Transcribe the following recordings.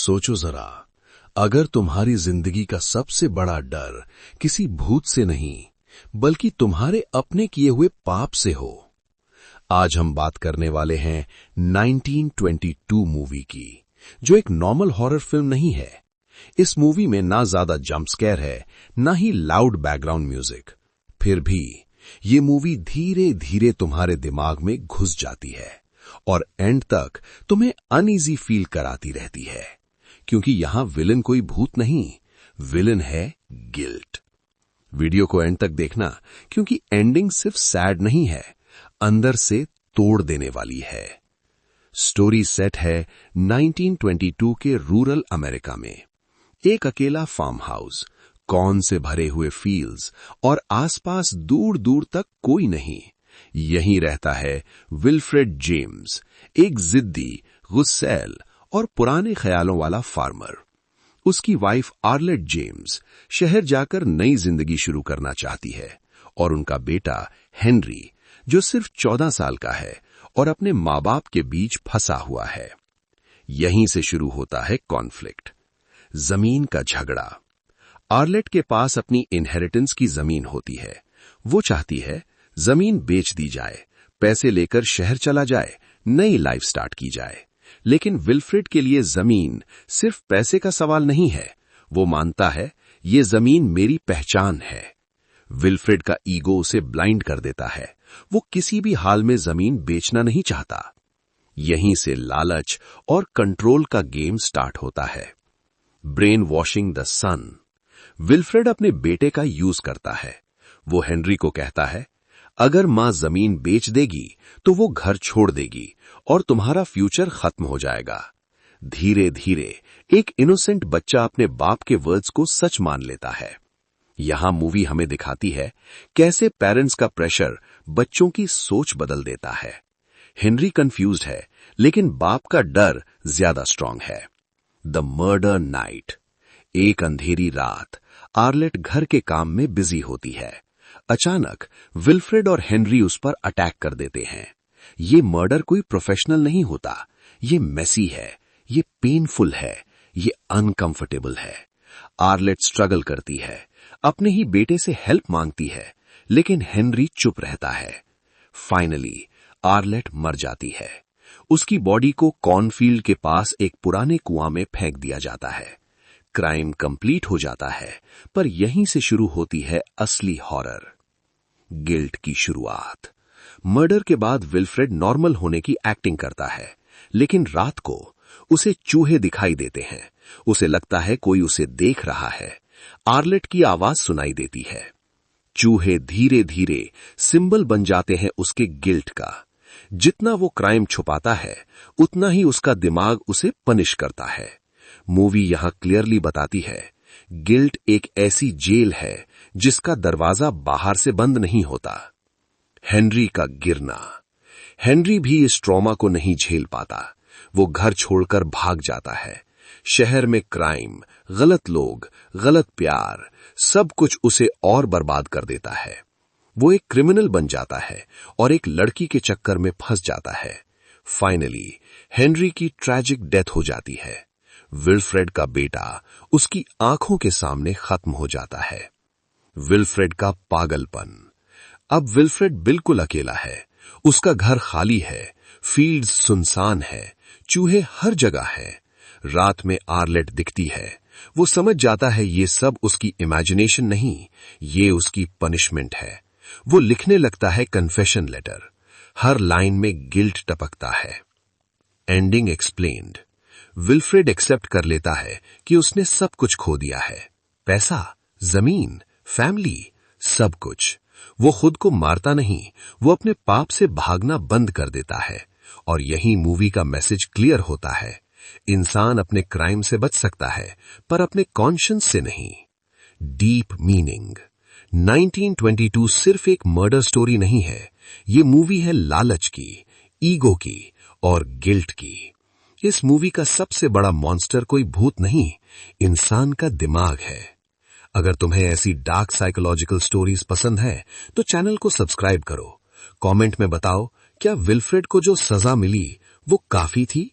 सोचो जरा, अगर तुम्हारी जिंदगी का सबसे बड़ा डर किसी भूत से नहीं बल्कि तुम्हारे अपने किए हुए पाप से हो। आज हम बात करने वाले हैं 1922 मूवी की, जो एक नॉर्मल हॉरर फिल्म नहीं है। इस मूवी में ना ज्यादा जंप स्केयर है, ना ही लाउड बैकग्राउंड म्यूजिक। फिर भी ये मूवी धीरे धीरे तुम्हारे दिमाग में घुस जाती है और एंड तक तुम्हें अनईजी फील कराती रहती है, क्योंकि यहां विलन कोई भूत नहीं, विलन है गिल्ट। वीडियो को एंड तक देखना, क्योंकि एंडिंग सिर्फ सैड नहीं है, अंदर से तोड़ देने वाली है। स्टोरी सेट है 1922 के रूरल अमेरिका में। एक अकेला फार्म हाउस, कॉर्न से भरे हुए फील्ड्स और आसपास दूर दूर तक कोई नहीं। यहीं रहता है विल्फ्रेड जेम्स, एक जिद्दी, गुस्सैल और पुराने ख्यालों वाला फार्मर। उसकी वाइफ आर्लेट जेम्स शहर जाकर नई जिंदगी शुरू करना चाहती है, और उनका बेटा हेनरी, जो सिर्फ 14 साल का है और अपने माँ बाप के बीच फंसा हुआ है। यहीं से शुरू होता है कॉन्फ्लिक्ट, जमीन का झगड़ा। आर्लेट के पास अपनी इनहेरिटेंस की जमीन होती है। वो चाहती है जमीन बेच दी जाए, पैसे लेकर शहर चला जाए, नई लाइफ स्टार्ट की जाए। लेकिन विल्फ्रेड के लिए जमीन सिर्फ पैसे का सवाल नहीं है। वो मानता है ये जमीन मेरी पहचान है। विल्फ्रेड का ईगो उसे ब्लाइंड कर देता है। वो किसी भी हाल में जमीन बेचना नहीं चाहता। यहीं से लालच और कंट्रोल का गेम स्टार्ट होता है। Brain washing the son. Wilfred अपने बेटे का यूज करता है। वो हेनरी को कहता है, अगर मां जमीन बेच देगी तो वो घर छोड़ देगी और तुम्हारा फ्यूचर खत्म हो जाएगा। धीरे धीरे एक इनोसेंट बच्चा अपने बाप के वर्ड्स को सच मान लेता है। यहां मूवी हमें दिखाती है कैसे पेरेंट्स का प्रेशर बच्चों की सोच बदल देता है। हेनरी कंफ्यूज्ड है, लेकिन बाप का डर ज्यादा स्ट्रांग है। The murder night. एक अंधेरी रात आर्लेट घर के काम में बिजी होती है। अचानक विल्फ्रेड और हेनरी उस पर अटैक कर देते हैं। ये मर्डर कोई प्रोफेशनल नहीं होता, ये मेसी है, ये पेनफुल है, ये अनकंफर्टेबल है। आर्लेट स्ट्रगल करती है, अपने ही बेटे से हेल्प मांगती है, लेकिन हेनरी चुप रहता है। फाइनली आर्लेट मर जाती है। उसकी बॉडी को कॉर्नफील्ड के पास एक पुराने कुआं में फेंक दिया जाता है। क्राइम कंप्लीट हो जाता है, पर यहीं से शुरू होती है असली हॉरर। गिल्ट की शुरुआत। मर्डर के बाद विल्फ्रेड नॉर्मल होने की एक्टिंग करता है, लेकिन रात को उसे चूहे दिखाई देते हैं। उसे लगता है कोई उसे देख रहा है। आर्लेट की आवाज सुनाई देती है। चूहे धीरे धीरे सिंबल बन जाते हैं उसके गिल्ट का। जितना वो क्राइम छुपाता है, उतना ही उसका दिमाग उसे पनिश करता है। मूवी यहां क्लियरली बताती है, गिल्ट एक ऐसी जेल है जिसका दरवाजा बाहर से बंद नहीं होता। हेनरी का गिरना। हेनरी भी इस ट्रॉमा को नहीं झेल पाता। वो घर छोड़कर भाग जाता है। शहर में क्राइम, गलत लोग, गलत प्यार, सब कुछ उसे और बर्बाद कर देता है। वो एक क्रिमिनल बन जाता है और एक लड़की के चक्कर में फंस जाता है। फाइनली हेनरी की ट्रैजिक डेथ हो जाती है। विल्फ्रेड का बेटा उसकी आंखों के सामने खत्म हो जाता है। विल्फ्रेड का पागलपन। अब विल्फ्रेड बिल्कुल अकेला है। उसका घर खाली है, फील्ड्स सुनसान है, चूहे हर जगह है। रात में आर्लेट दिखती है। वो समझ जाता है ये सब उसकी इमेजिनेशन नहीं, ये उसकी पनिशमेंट है। वो लिखने लगता है कन्फेशन लेटर। हर लाइन में गिल्ट टपकता है। Ending explained. विल्फ्रेड एक्सेप्ट कर लेता है कि उसने सब कुछ खो दिया है, पैसा, जमीन, फैमिली, सब कुछ। वो खुद को मारता नहीं, वो अपने पाप से भागना बंद कर देता है। और यही मूवी का मैसेज क्लियर होता है, इंसान अपने क्राइम से बच सकता है, पर अपने कॉन्शियंस से नहीं। Deep meaning. 1922 सिर्फ एक मर्डर स्टोरी नहीं है, ये मूवी है लालच की, ईगो की और गिल्ट की। इस मूवी का सबसे बड़ा मॉन्स्टर कोई भूत नहीं, इंसान का दिमाग है। अगर तुम्हें ऐसी डार्क साइकोलॉजिकल स्टोरीज पसंद है तो चैनल को सब्सक्राइब करो। कमेंट में बताओ, क्या विल्फ्रेड को जो सजा मिली वो काफी थी?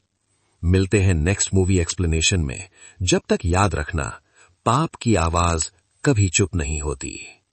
मिलते हैं नेक्स्ट मूवी एक्सप्लेनेशन में। जब तक याद रखना, पाप की आवाज कभी चुप नहीं होती।